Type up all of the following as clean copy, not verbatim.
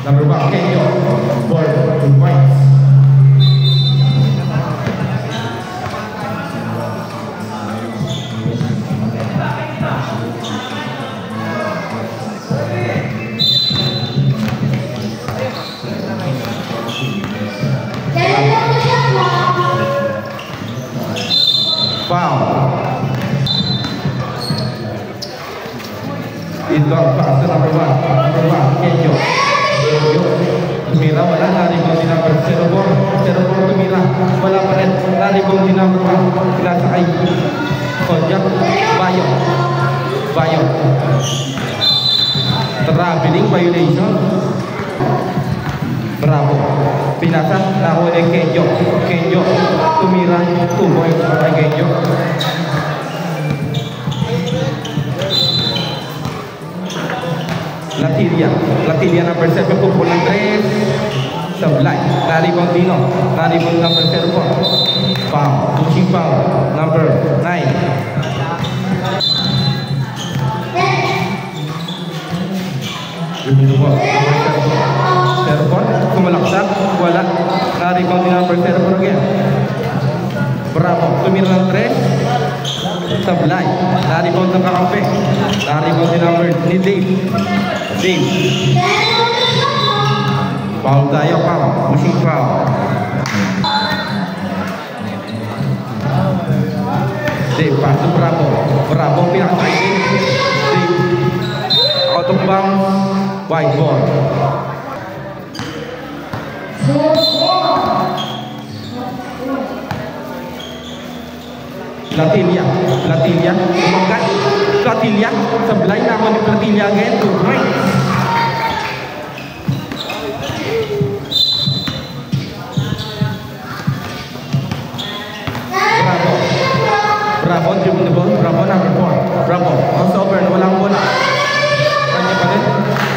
Number 1, Kenyo. Ball, 2 points. Foul. Ito ang pass to number 1. Number 1, Kenyo. Tumira, wala. Naribong din number 04. 04 tumira. Wala pa rin. Naribong din number 1. Pinasakay. Kojak. Bayo. Bayo. Traveling violation. Bravo. Pinasa. Nakuha ni Kenyo. Kenyo. Tumira. 2 points para Kenyo. Latilia number 7 pukul ng 3 Sablay, naribong Dino. Naribong number 04. Foul, pushing foul number 9. Serpon, kumalaksak, wala. Naribong din number 04 again. Bravo, tumira ng 3 Sablay, naribong ng kakampi. Naribong din number ni Dave. Foul tayo, foul. Pushing foul. Dave, pass to Bravo. Bravo, pinakasakay. Dave, out of bounds. White ball. Latilia, umangkat. Latilia, Sablay na ako ni Latilia again. 2 points. Bravo, dribble the ball. Bravo, number 4. Bravo, cross over, walang bola. Kanya pa rin.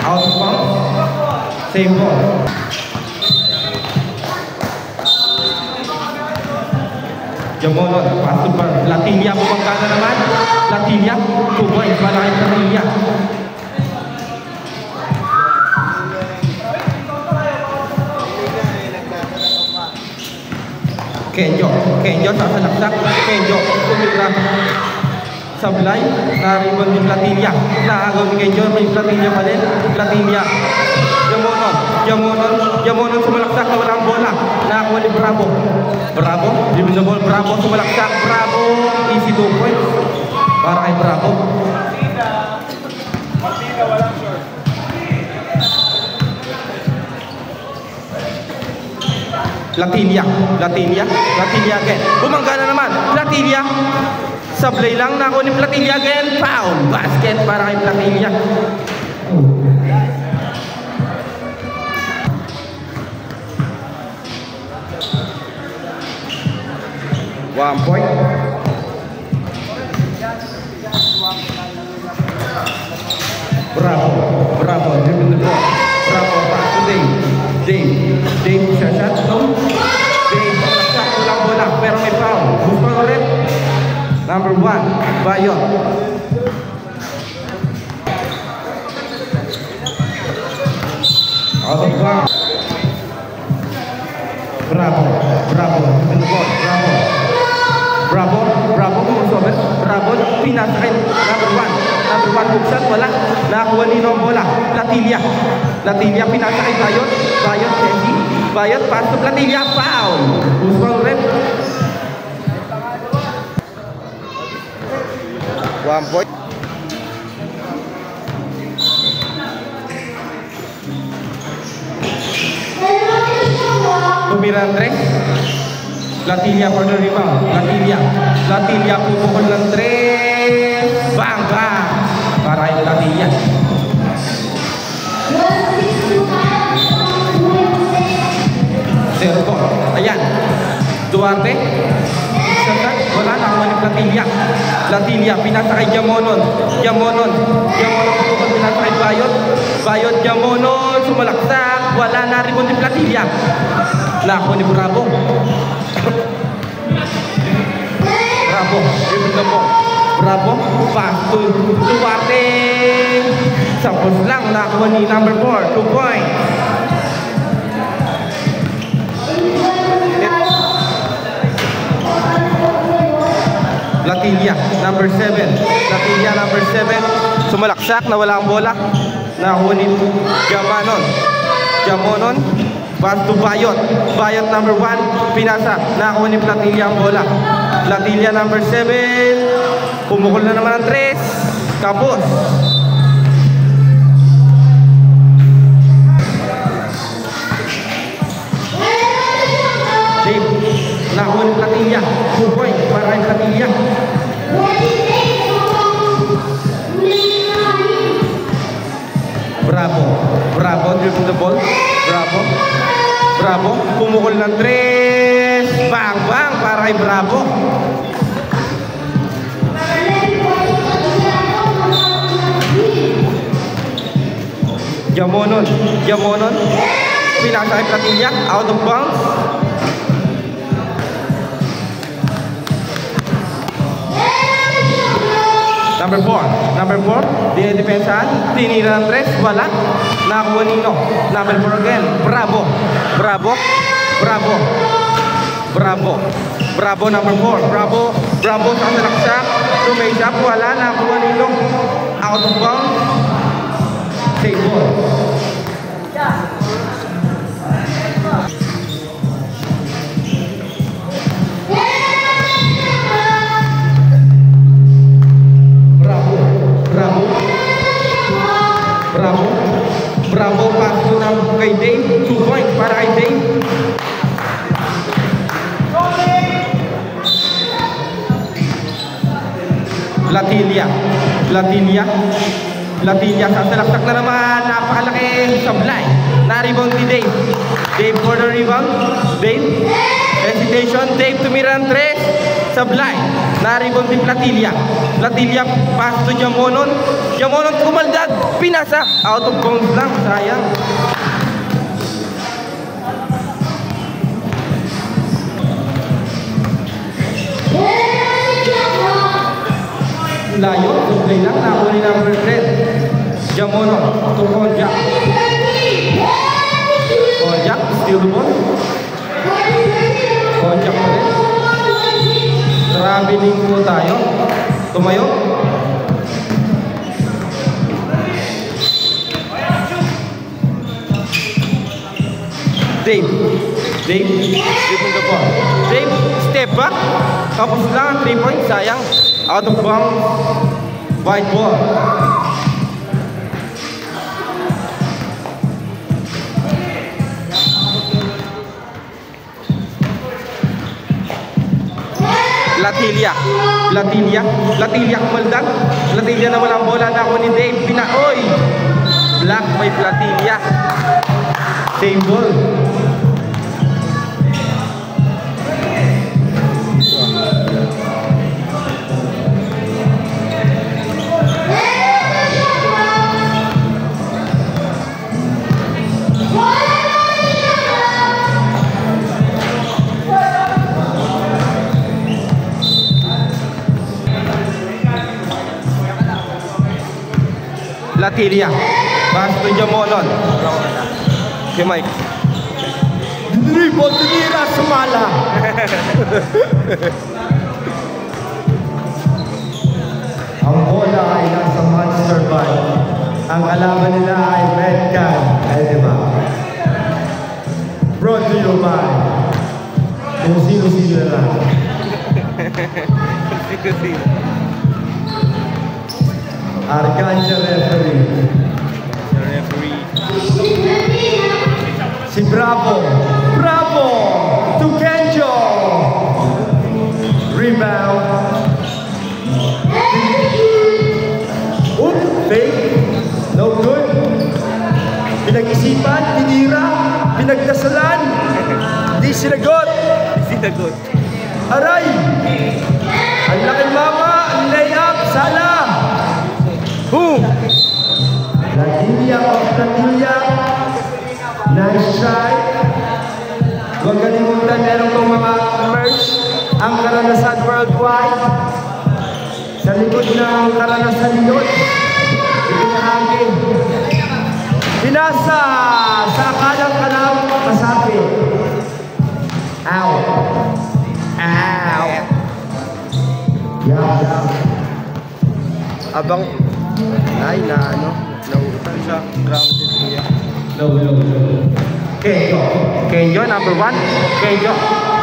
Out of bounds. Same ball. Jamonon, pass to Latilia, bumangka na naman. Latilia, 2 points, malaki Latilia. Kenyo, sasalaksak. Kenyo, tumira. Sablay, naribon din Latilia. Naagaw ni Kenyo, may Latilia pa rin. Latilia. Jamonon sumalaksak na walang bola. Nakakuha ni Bravo. Bravo, dribble the ball. Bravo, sumalaksak. Bravo, easy 2 points. Para kay Bravo. Martina, walang short. Latilia again. Bumangga na naman. Latilia. Sablay lang, nakuha ni Latilia again. Foul, basket para kay Latilia. 1 point. Bravo, dribble the ball. Bravo, pass to Dave, shot, no? Dave, shot, walang bola, pero may foul. Gusto ulit. Number 1, Bayo. Out of bounds. Bravo, dribble the ball. Bravo, kumusobet. Bravo, pinasakit. Number 1, hook shot, wala. Nakakuha ni bola. Latilia, pinasakit. Bayot, Kenji. Bayot, pass to Latilia, foul. Gusto rin. 1 point. Tumira Andres. Latilia for the rebound. Latilia pupukol ng 3. Bang! Para kay Latilia. Servo. Ayan. Duarte. Sagat. Wala na ako ni Latilia. Pinasa kay Jamonon. Pupukol pinasa kay Bayot. Jamonon. Sumalaksak. Wala na ribon ni Latilia. Nako ni Bravo. Bravo, pass to Duarte. Sapos lang, nakuha ni number 4, 2 points. Latilia, number 7. Latilia, number 7. Sumalaksak, nawala ang bola. Nakuha ni Jamanon. Jamonon, pass to Bayot. Bayot, number 1. Pinasa, nakuha ni Latilia ang bola. Latilia, number 7. Pumukol na naman ang 3. Tapos Dave, nakuha ni Latilia. 2 points para kay Latilia. Bravo. Bravo, dribble the ball. Bravo. Bravo, pumukol ng 3. Bang, bang, para kay Bravo. Jamonon. Jamonon. Pinasa kay Latilia. Out of bounds. Number 4. Number 4. Dinidepensahan. Tinira ng 3. Wala. Nakuha Nino. Number 4 again. Bravo. Bravo. Bravo. Bravo. Bravo, number 4. Bravo. Bravo sa salaksak. Tumay-shop. Wala. Nakuha Nino. Out of bounds. Save ball. Bravo. Bravo, pass to ng kay Dave. 2 points para kay Dave. Latilia. Latilia. Latilia sa salaksak na naman. Napakalaki. Sablay. Na-rebound ni Dave. Dave for the rebound. Dave. Hesitation. Dave tumira ng 3. Sablay. Na-rebound ni Latilia. Latilia pass to Jamonon. Jamonon kumaldag. Pinasa. Out of bounds lang. Sayang. Layo. Sablay lang. Nakuha ni number 10. Jamonon. To Konjak. Konjak. Steal the ball. Konjak mo rin. Traveling po tayo. Tumayo. Dave. Dave. Dribbling the ball. Dave. Step back. Tapos lang ang 3 points. Sayang. Out of bounds. White ball. Latilia. Latilia. Latilia kumaldag. Latilia na walang bola. Nakuha ni Dave. Pinaoy. Black by Latilia. Same ball. Latilia. Pass to Jamonon. Okay, Mike. Dribble, tinira, sumala. Ang bola ay nasa Monster Band. Ang kalaban nila ay Redcan. Ay, diba? Brought to you by kung sino-sino na. Sino-sino. Arcangel referee. Si Bravo. Bravo to Kenjo. Rebound. Oop, fake. No good. Pinag-isipan, tinira, pinagdasalan. Di sinagot. Sinagot. Aray! Ang laking mama, ang layup, sala. Latilia of Latilia. Nice try. Huwag kalimutan, meron kong mga merch. Ang Karanasan Worldwide. Sa likod ng Karanasan Yun. Ibinahagi. Pinasa sa akalang kalam kasabi. Ow. Ow. Abang ay na ano, nauutan siya, grounded niya. Low. Kenjo, number 1. Kenjo,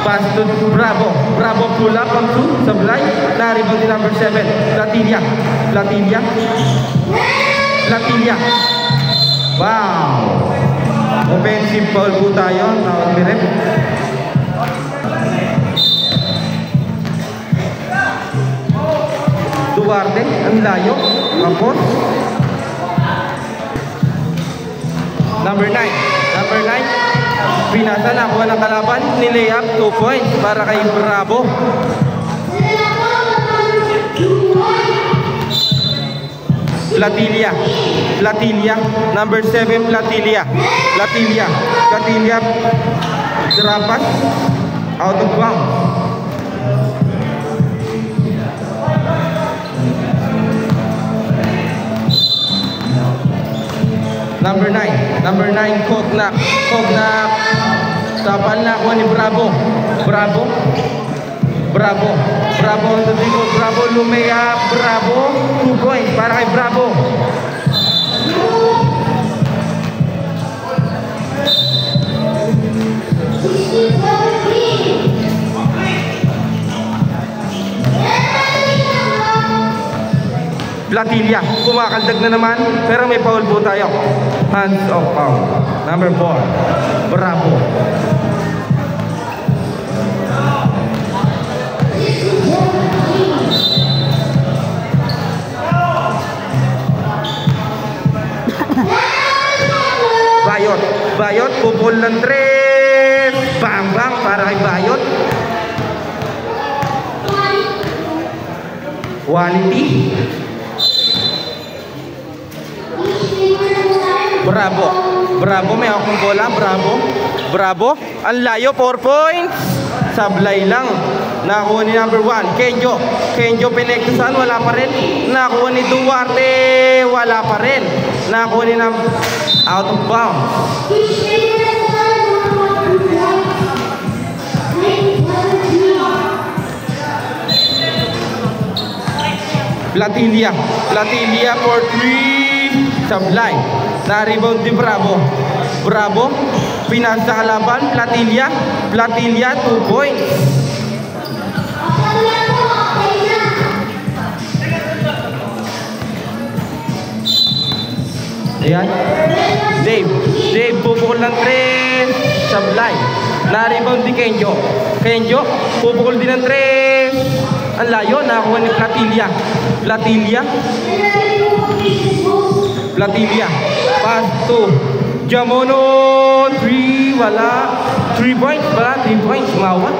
pass to Bravo. Bravo pull up on 2, sablay. Na-rebound din number 7. Latilia. Wow! Offensive foul po tayo. Tawag ni ref. Duarte, ang layo. Tapos Number 9, Pinasa, nakuha ng kalaban, nilayup, 2 points para kay Bravo. Latilia, number 7, Latilia, drapas, out of bounds. Number 9, Kognak, tapal na ako ni Bravo on the dribble, Bravo lumea, Bravo, 2 points para kay Bravo. Latilia, kumakaldag na naman, pero may foul po tayo. Hands off foul. Number 4, Bravo. Bayot, pupul ng 3. Bang para kay Bayot. Quality. Bravo, may akong bola. Bravo, ang layo, 4 points. Sablay lang. Nakuha ni number 1, Kenjo pinagkasan, wala pa rin. Nakuha ni Duarte, wala pa rin. Nakuha ni out of bounds. Latilia for 3. Sablay. Na-rebound di Bravo, pinasa kalaban, Latilia, 2 points. Ayan. Dave pupukol ng 3. Sablay. Na-rebound di Kenjo, pupukol din ng 3. Ang layo, nakuha ni Latilia, pass to Jamono, 3, wala. 3 points, mawa.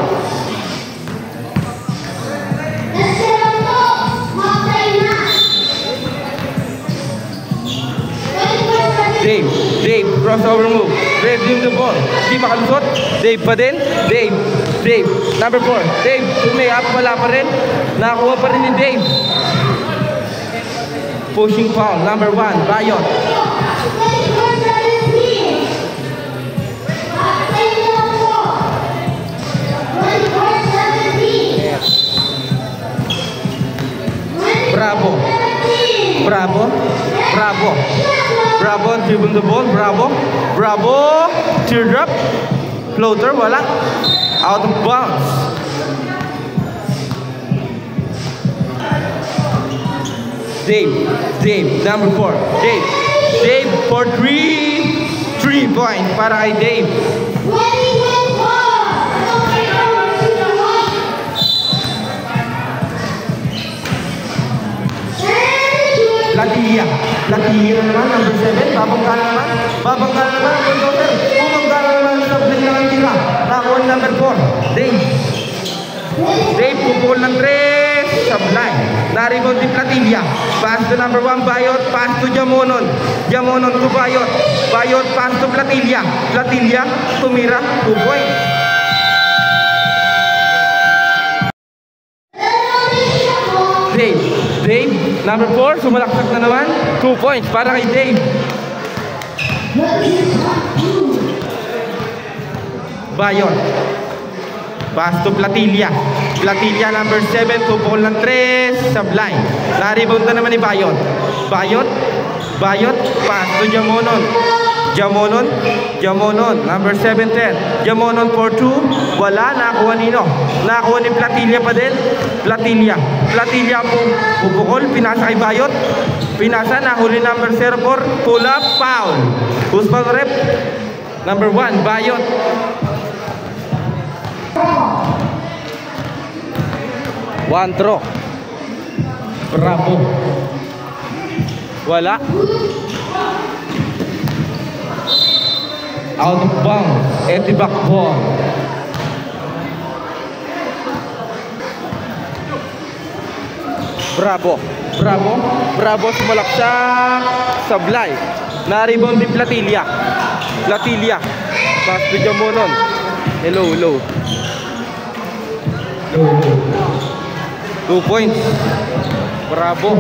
Dave, crossover move. Dave din the ball. Di makalusot. Dave pa din. Dave, number 4. Dave, tumay-up, wala pa rin. Nakuha pa rin ni Dave. Pushing foul, number 1, Bayot. Bravo, dribble the ball, Bravo, teardrop, floater, wala. Out of bounds. Dave, number 4. Dave for 3 points para kay Dave. Latilia naman, number 7. Babangga naman ang bulldozer. Bumangga naman sa play ng tira. Nakuha number 4. Dave pupukol ng 3. Sablay. Na-rebound din Latilia. Pass to number 1, Bayot. Pass to Jamonon to Bayot. Pass to Latilia. Tumira, 2 points. Dave, number 4, sumalaksak na naman. 2 points para kay Dave. Pass to Platilla. Platilla number 7, pupukol ng 3, sablay. Na-rebound na naman ni Bayot. Bayot, pass to Jamonon. Jamonon, number 7-10. Jamonon for 2, wala, nakakuha nino. Nakakuha ni Platilla pa din. Platilla po, pupukol, pinasa kay Bayot. Pinasa, nahuli number 04, pull up, foul. Who's foul rep? Number 1, Bayot. One throw. Bravo. Wala. Out of bounds. Etibak ball. Bravo sumalaksak. Sablay. Na-rebound din Platilla. Pass to Jamonon. Hello. 2 points. Bravo.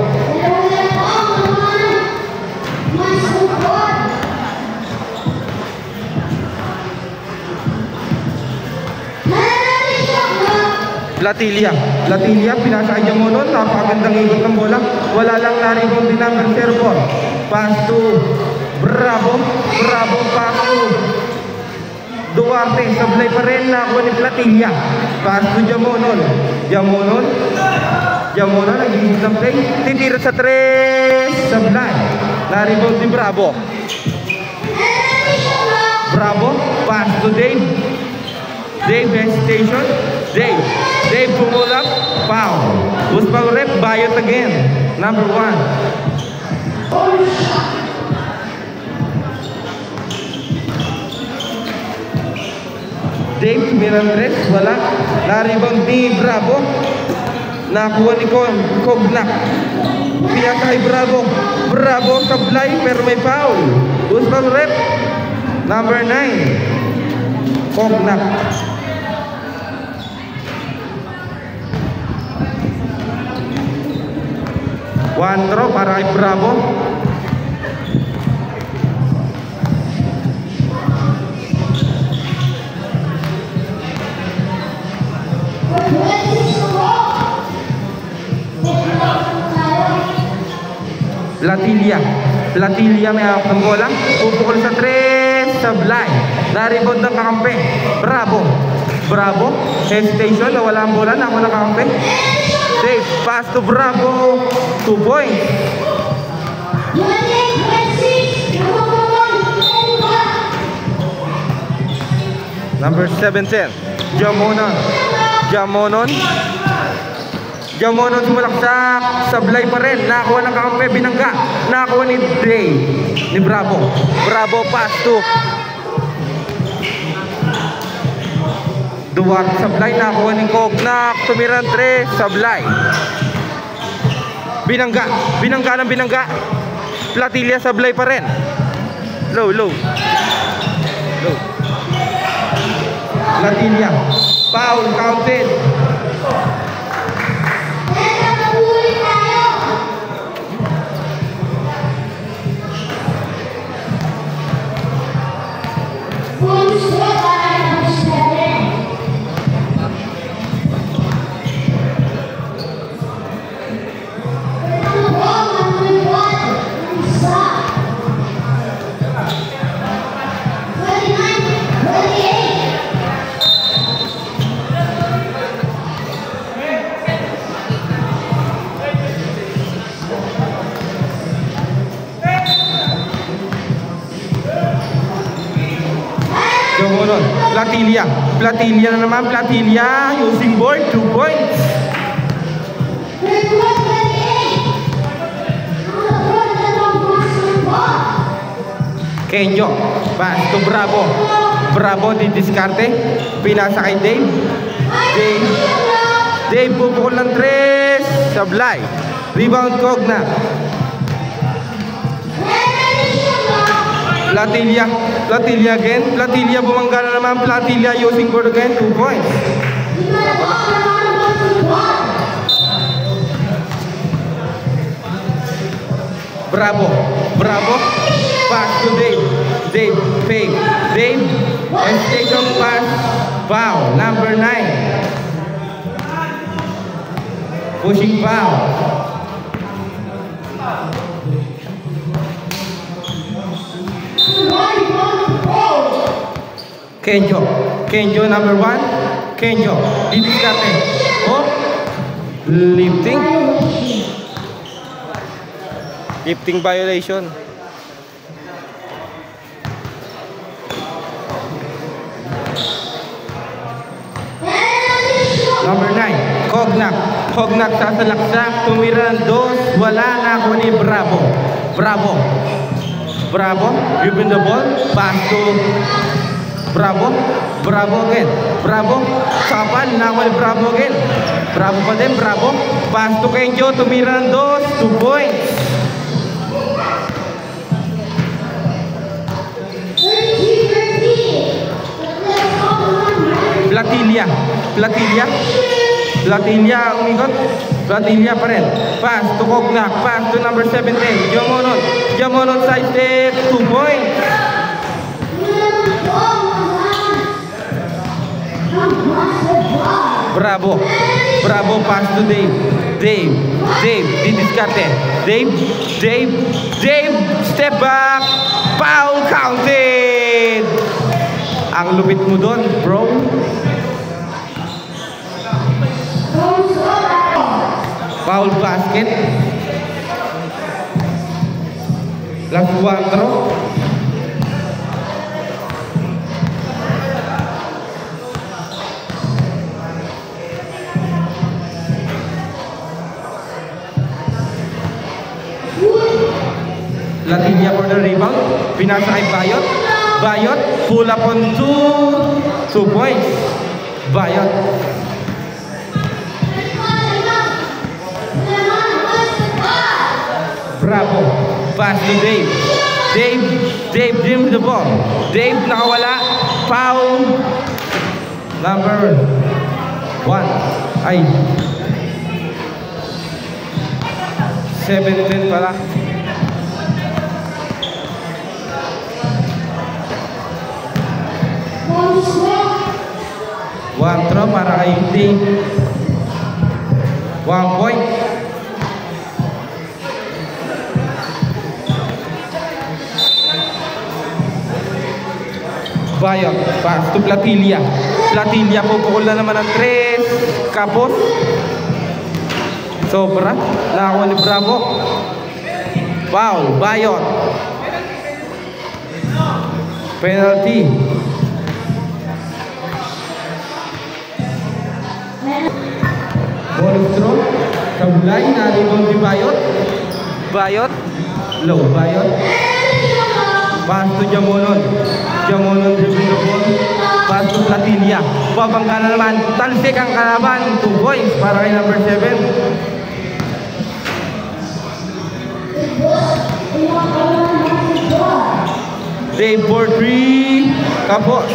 Platilla, pinasa kay Jamonon. Napakagandang ikot ng bola. Wala lang na-rebound din number 04. Pass to Bravo, pass to Duarte. Sablay pa rin, nakuha ni Platilla. Pass to Jamonon, nag-iisip ng play. Titira sa 3, sablay. Na-rebound ni Bravo, pass to Dave, hesitation. Dave pull up, foul. Who's foul rep? Bayot again, number 1. Dave, Mirandres, wala. Na-rebound ni Bravo. Nakuha ni Cognac. Pinasa kay Bravo, sablay, pero may foul. Who's foul rep? Number 9, Cognac. One throw para kay Bravo. Platilla may hawak ng bola. Pupukol sa 3, sablay. Na-rebound ng kakampi. Bravo, hesitation, nawala ang bola, nakuha ng kakampi. Dave, pass to Bravo, 2 points. Number 7-10, Jamonon sumalaksak, sablay pa rin, nakuha ng kakampi, binangga, nakuha ni Dave, ni Bravo, pass to Duarte, sablay, nakuha ni Cognac, tumiran 3, sablay, binangga, Platilla, sablay pa rin, low, Platilla, foul, counted. Platilla na naman, using board, 2 points. Kenjo, pass to Bravo di diskarte, pinasa kay Dave pupukol ng 3, sablay, rebound Cognac. Platilla again. Platilla bumangga na naman. Platilla using board again. 2 points. Bravo. Pass to Dave. Fake. Dave. And station pass. Foul. Number 9. Pushing foul. Kenjo number 1. Kenjo. Didiskarte. Oh. Lifting. Lifting violation. Number 9, Cognac. Cognac sasalaksak, tumira ng 2, wala na ako ni Bravo. Bravo. Bravo, dribbling the ball, pass to Bravo. Bravo again. Bravo, sapan na ako ni Bravo again. Bravo pa din, Bravo. Pass to Kenjo, tumira ng 2, 2 points. Platilla umikot. Platilla pa rin. Pass to Cognac. Pass to number 17. Jamonon side step. 2 points. Bravo. Bravo pass to Dave. Dave. Didiskarte. Dave. Step back. Foul counted. Ang lupit mo doon, bro. Foul basket. Last 1 throw. Latinia for the rebound. Pinasa kay Bayot. Bayot, pull up on 2 points. Bayot. Bravo. Pass to Dave. Dave dreams the ball. Dave nakawala. Foul. Number 1. Ay. 7-10 pala. One throw para kay Dave. 1 point. Bayot, pass to Platilla. Platilla pupukol na naman ng 3. Kapos. Sobra. Nakakuha ni Bravo. Foul. Bayot. Penalty. Bonus throw. Kabulay. Naribang di Bayot. Bayot. Low. Bayot. Pass to Jamonon. Jamonon dribbling the ball. Pass to Platilla. Babangga na naman. Talsik ang kalaban. 2 points para kay number 7. Dave for 3. Kapos.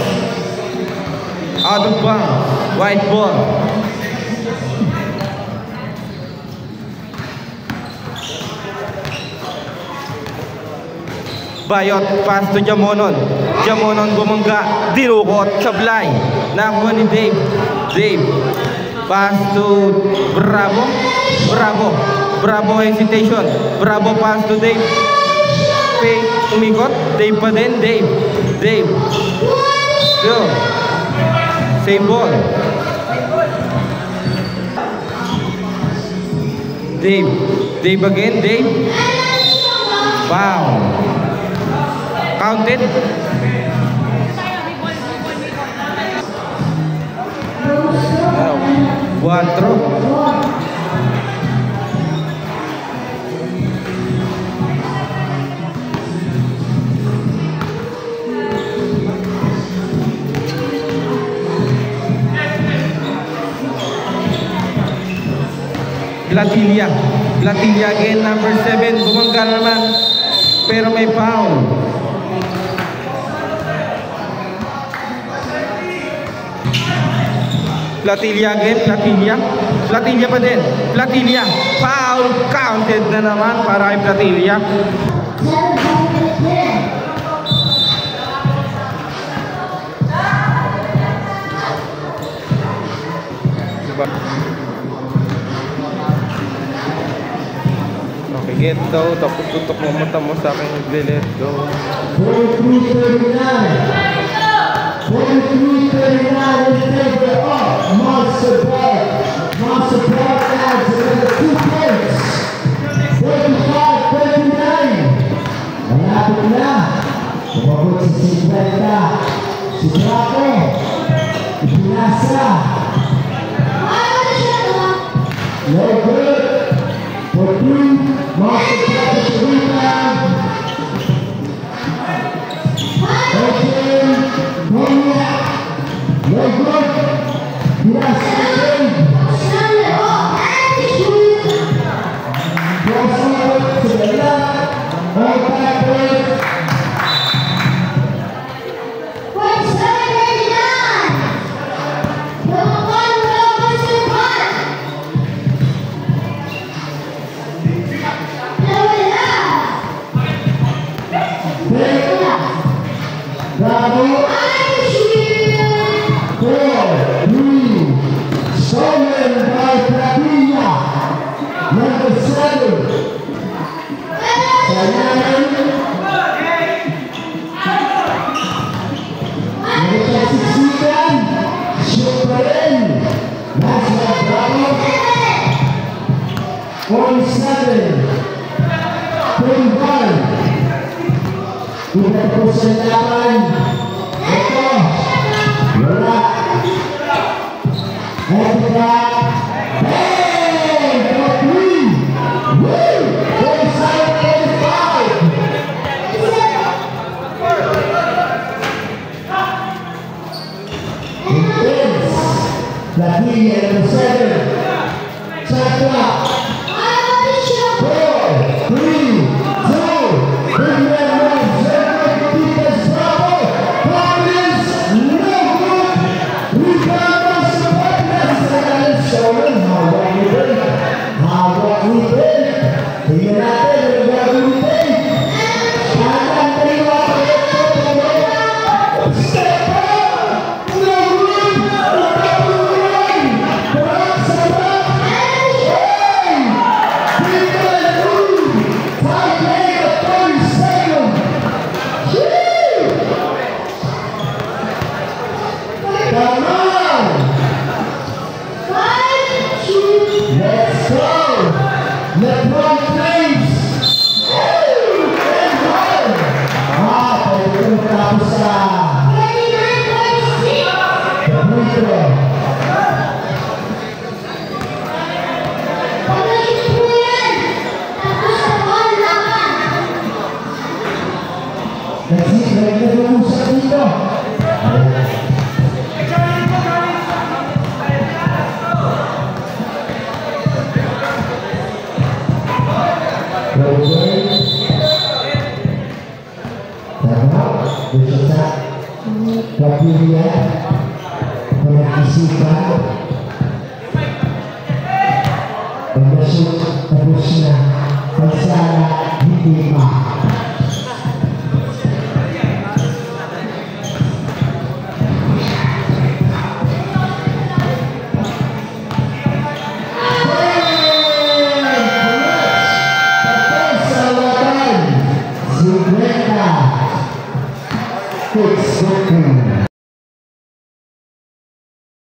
Out of bounds. White ball. Bayot, pass to Jamonon. Jamonon bumangga, dinukot, sablay. Nakuha ni Dave. Dave, pass to Bravo. Bravo hesitation. Bravo pass to Dave. Umikot, Dave pa din. Dave. Still. Same ball. Dave again. Dave. Wow. Counted. One throw. Platilla again, number 7. Bumangga naman. Pero may foul. Platilla again, Platilla pa din. Platilla, foul counted na naman para kay Platilla. Get daw, tapos tutok mo mata mo sa akin, let go. 43-39. 43-39 in favor of Monster Ball. Monster Ball adds another 2 points. 45-39. Malapit na. Umabot si 50. Si Draco. Ipinasa. No good. For 3. Monster Ball is the rebound. Okay. No good. Pinasa again. Crossover to the left. All backward. Bravo. 4-3. Stolen by Padilla. Number 7. Sayan. Mereka saksikan. Syukurin. Nasa Bravo. 47. 31. Kita terus lawan. Eko. Bola. Etika. Hey! For 3. Woo! 47-45. Intense. Lagi yang 7. Cakra. 4, 3, 2, bring them on. Defense Bravo. Providence. No good. Rebound on support. That's stolen. How about we win? How about we win? Tingnan natin. How about we win? Kanan terima. Step up. No good. How about we win? Perang sabak. Hey! Defense move. Five minutes and 30 seconds. Come on! Let's go! LeBron James! And home! Pwede ko matapos sa Cabrito. Kasi, nagkakausap dito. Beserta Gaviria menyaksikan termasuk terusnya Faisal Hidima. It's